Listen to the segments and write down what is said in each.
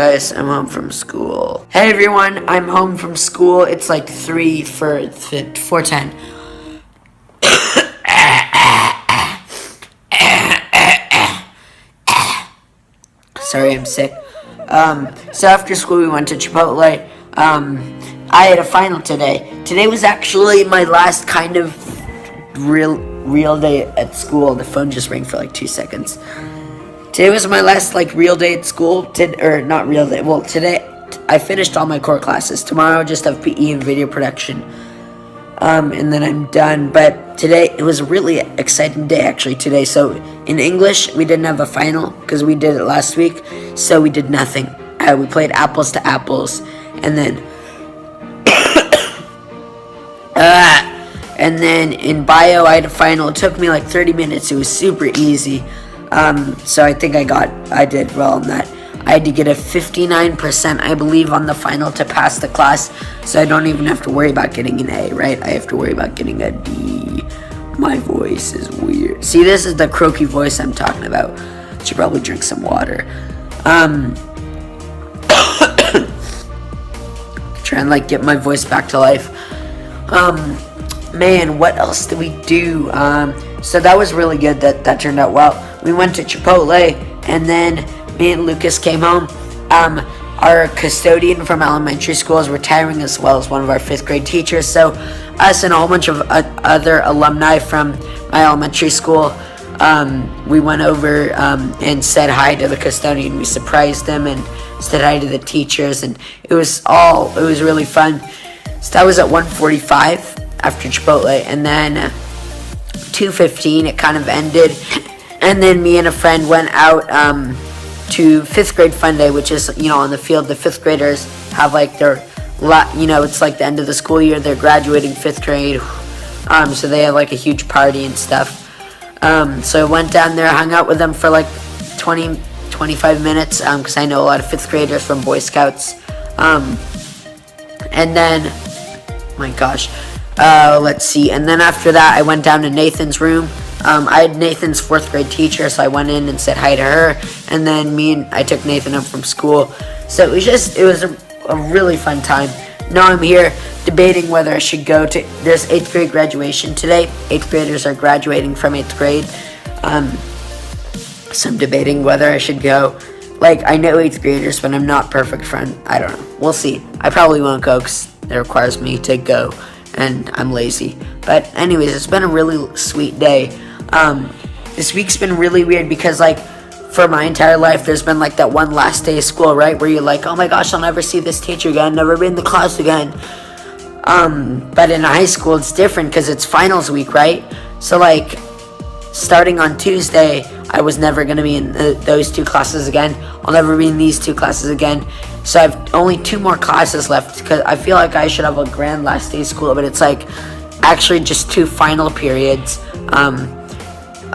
guys, I'm home from school. Hey everyone, I'm home from school. It's like 4:10. Sorry, I'm sick. So after school we went to Chipotle. I had a final today. Today was actually my last kind of real day at school. The phone just rang for like 2 seconds. Today was my last real day at school. Not real day. Well, today I finished all my core classes. Tomorrow I just have PE and video production. And then I'm done. But today it was a really exciting day actually today. So in English we didn't have a final because we did it last week. So we did nothing. We played apples to apples, and then and then in bio I had a final. It took me like 30 minutes. It was super easy. So I think I did well on that. I had to get a 59%, I believe, on the final to pass the class. So I don't even have to worry about getting an A, right? I have to worry about getting a D. My voice is weird. See, this is the croaky voice I'm talking about. Should probably drink some water. Try and get my voice back to life. Man, what else did we do? So that was really good. That turned out well. We went to Chipotle, and then me and Lucas came home. Our custodian from elementary school is retiring, as well as one of our 5th grade teachers. So us and a whole bunch of other alumni from my elementary school, we went over and said hi to the custodian. We surprised him and said hi to the teachers, and it was really fun. So that was at 1:45 after Chipotle, and then 2:15 it kind of ended, and then me and a friend went out to 5th grade fun day, which is on the field. The 5th graders have their it's like the end of the school year. They're graduating 5th grade, so they have a huge party and stuff. So I went down there, hung out with them for 20-25 minutes, because I know a lot of 5th graders from Boy Scouts. And then, my gosh, let's see. And then after that, I went down to Nathan's room. I had Nathan's 4th grade teacher, so I went in and said hi to her. And then I took Nathan up from school. So it was a really fun time. Now I'm here debating whether I should go to, there's 8th grade graduation today. 8th graders are graduating from 8th grade. So I'm debating whether I should go. I know 8th graders, but I'm not perfect friend. I don't know. We'll see. I probably won't go because it requires me to go, and I'm lazy. But anyways, it's been a really sweet day. This week's been really weird because for my entire life, there's been that one last day of school, right? Where you're oh my gosh, I'll never see this teacher again, never be in the class again. But in high school, it's different because it's finals week, right? So starting on Tuesday, I was never going to be in those 2 classes again. I'll never be in these 2 classes again. So I have only 2 more classes left because I feel like I should have a grand last day of school, but it's actually just 2 final periods,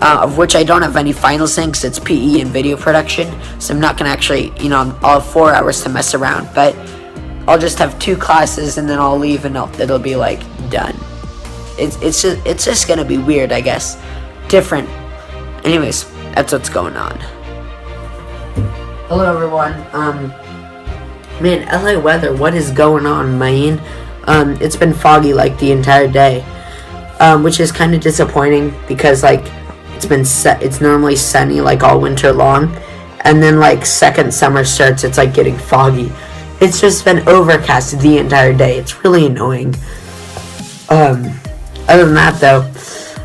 of which I don't have any finals in because it's PE and video production. So I'm not going to actually, I'll have 4 hours to mess around, but I'll just have 2 classes and then I'll leave and it'll be done. It's just going to be weird, I guess. Different. Anyways, that's what's going on. Hello everyone. Man, LA weather, what is going on, man? It's been foggy the entire day, which is kind of disappointing because it's normally sunny all winter long, and then second summer starts, it's getting foggy. It's just been overcast the entire day. It's really annoying. Other than that though,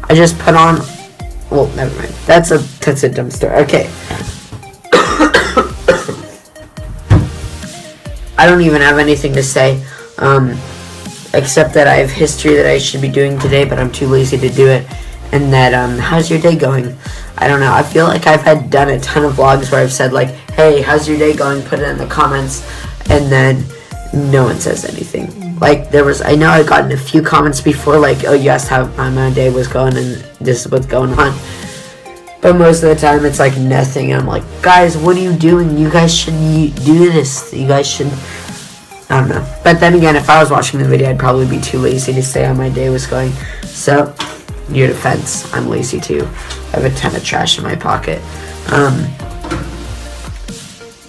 I just put on, well, never mind. That's a dumb story. Okay. I don't even have anything to say, except that I have history that I should be doing today, but I'm too lazy to do it. And that, how's your day going? I don't know. I feel like I've done a ton of vlogs where I've said hey, how's your day going? Put it in the comments, and then no one says anything. I know I gotten a few comments before, oh, you asked how my day was going, and this is what's going on. But most of the time, it's nothing. And I'm guys, what are you doing? You guys should do this. You guys should, I don't know. But then again, if I was watching the video, I'd probably be too lazy to say how my day was going. So, your defense, I'm lazy too. I have a ton of trash in my pocket.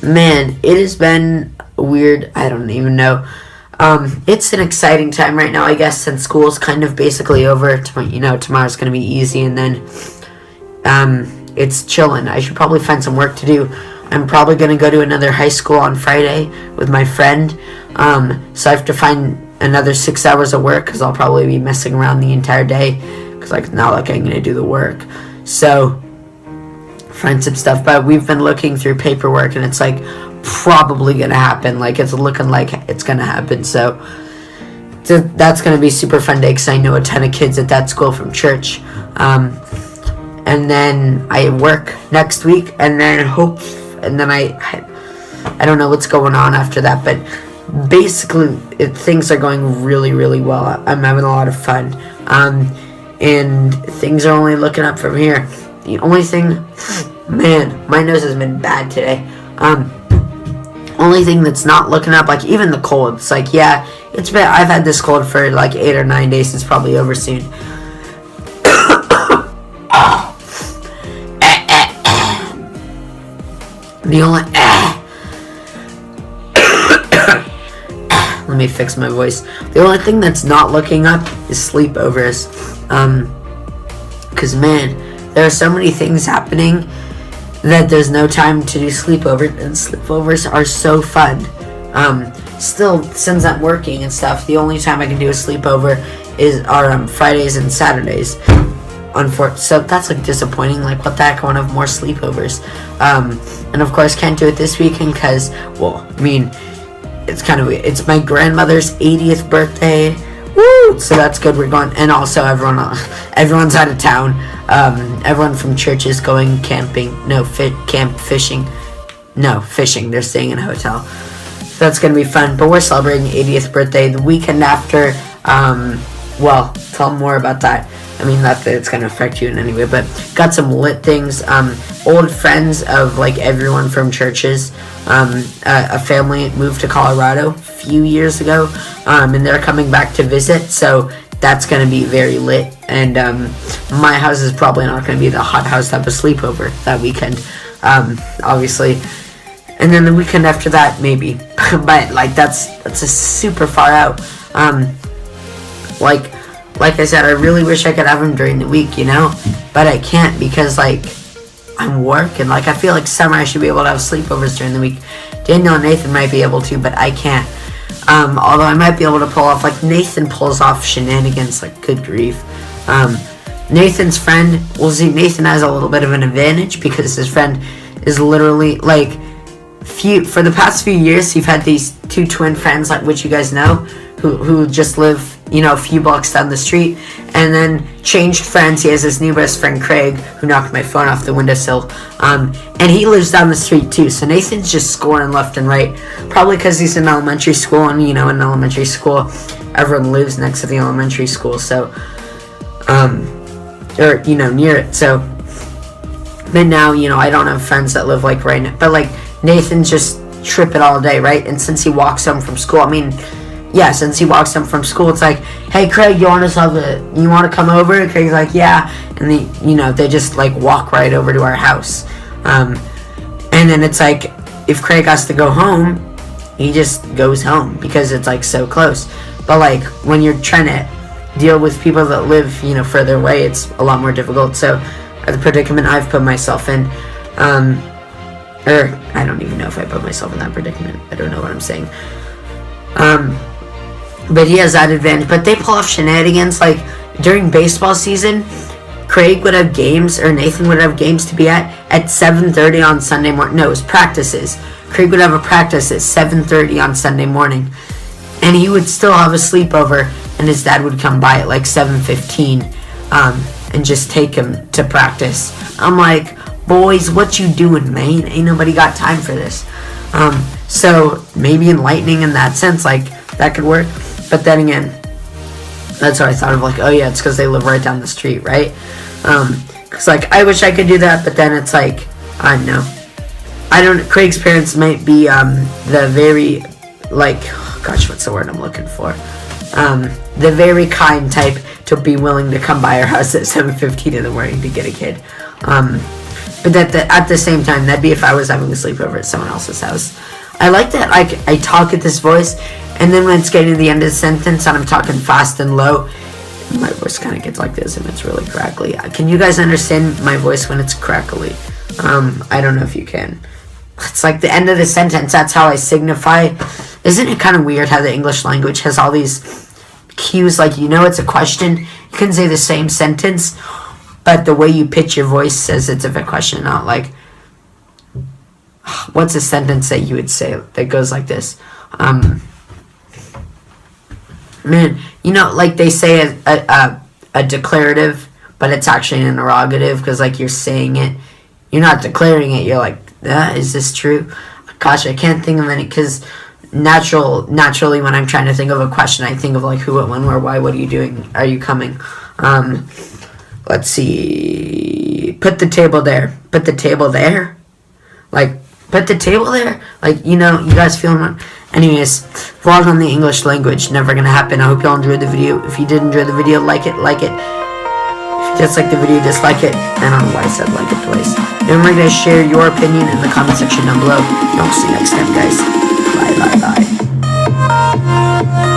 Man, it has been weird. I don't even know. It's an exciting time right now, I guess, since school's kind of basically over. Tomorrow's gonna be easy, and then it's chilling. I should probably find some work to do. I'm probably gonna go to another high school on Friday with my friend. So I have to find another 6 hours of work because I'll probably be messing around the entire day because like not like I'm gonna do the work. So find some stuff, but we've been looking through paperwork and it's like probably gonna happen. Like it's looking like it's gonna happen. So that's gonna be a super fun day because I know a ton of kids at that school from church. And then I work next week, and then I don't know what's going on after that, but basically things are going really, really well. I'm having a lot of fun, and things are only looking up from here. The only thing, man, my nose has been bad today. Only thing that's not looking up, like even the cold, it's like, yeah, I've had this cold for like 8 or 9 days. It's probably over soon. The only let me fix my voice. The only thing that's not looking up is sleepovers. Cause man, there are so many things happening that there's no time to do sleepovers, and sleepovers are so fun. Still, since I'm working and stuff, the only time I can do a sleepover are Fridays and Saturdays. So that's like disappointing. Like, what the heck? I want to have more sleepovers. And of course can't do it this weekend because, well, I mean, it's my grandmother's 80th birthday. Woo! So that's good. We're going, and also everyone's out of town. Everyone from church is going camping. Fishing. They're staying in a hotel. So that's gonna be fun. But we're celebrating 80th birthday the weekend after. Well, tell them more about that. I mean, not that it's going to affect you in any way, but got some lit things. Old friends of, like, everyone from churches. A family moved to Colorado a few years ago, and they're coming back to visit, so that's going to be very lit. And my house is probably not going to be the hot house type of sleepover that weekend, obviously. And then the weekend after that, maybe. But, like, that's a super far out. Like I said, I really wish I could have them during the week, but I can't because, like, I'm working. Like, I feel like summer I should be able to have sleepovers during the week. Daniel and Nathan might be able to, but I can't. Although I might be able to pull off, like, Nathan pulls off shenanigans, like, good grief. Nathan's friend, Nathan has a little bit of an advantage because his friend is literally, like, for the past few years, he's had these two twin friends, like, which you guys know, who just live, a few blocks down the street, and then changed friends. He has his new best friend, Craig, who knocked my phone off the windowsill, and he lives down the street, too, so Nathan's just scoring left and right, probably because he's in elementary school, and, in elementary school, everyone lives next to the elementary school, so, near it, so, but now, I don't have friends that live, like, right now, but, like, Nathan's just tripping all day, right, and since he walks home from school, since he walks home from school, it's like, hey, Craig, you want to come over? And Craig's like, yeah. And they just, like, walk right over to our house. And then it's like, if Craig has to go home, he just goes home because it's, like, so close. But, like, when you're trying to deal with people that live, further away, it's a lot more difficult. So, the predicament I've put myself in, or I don't even know if I put myself in that predicament. I don't know what I'm saying. But he has that advantage. But they pull off shenanigans. Like, during baseball season, Craig would have games, or Nathan would have games to be at 7:30 on Sunday morning. No, it was practices. Craig would have a practice at 7:30 on Sunday morning. And he would still have a sleepover, and his dad would come by at, like, 7:15, and just take him to practice. I'm like, boys, what you doing, man? Ain't nobody got time for this. So, maybe enlightening in that sense, like, that could work. But then again, that's what I thought of, like, oh yeah, it's because they live right down the street, right? Because, like, I wish I could do that, but then it's like, I don't know. Craig's parents might be, the very, like, oh gosh, what's the word I'm looking for? The very kind type to be willing to come by our house at 7:15 in the morning to get a kid. But at the same time, that'd be if I was having a sleepover at someone else's house. I like that I talk at this voice, and then when it's getting to the end of the sentence and I'm talking fast and low, my voice kind of gets like this and it's really crackly. Can you guys understand my voice when it's crackly? I don't know if you can. It's like the end of the sentence, that's how I signify. Isn't it kind of weird how the English language has all these cues, like, you know, it's a question. You can say the same sentence, but the way you pitch your voice says it's a question, not like, what's a sentence that you would say that goes like this? Man, you know, like they say a declarative, but it's actually an interrogative, because like you're saying it, you're not declaring it, you're like, is this true? Gosh, I can't think of any, because naturally when I'm trying to think of a question, I think of like who, what, when, where, why, what are you doing, are you coming? Let's see, put the table there, like, put the table there, like, you know, you guys feel me? Anyways, vlog on the English language, never gonna happen. I hope y'all enjoyed the video. If you did enjoy the video, like it. If you dislike the video, dislike it. I don't know why I said like it twice. Remember to share your opinion in the comment section down below. And I'll see you next time, guys. Bye, bye, bye.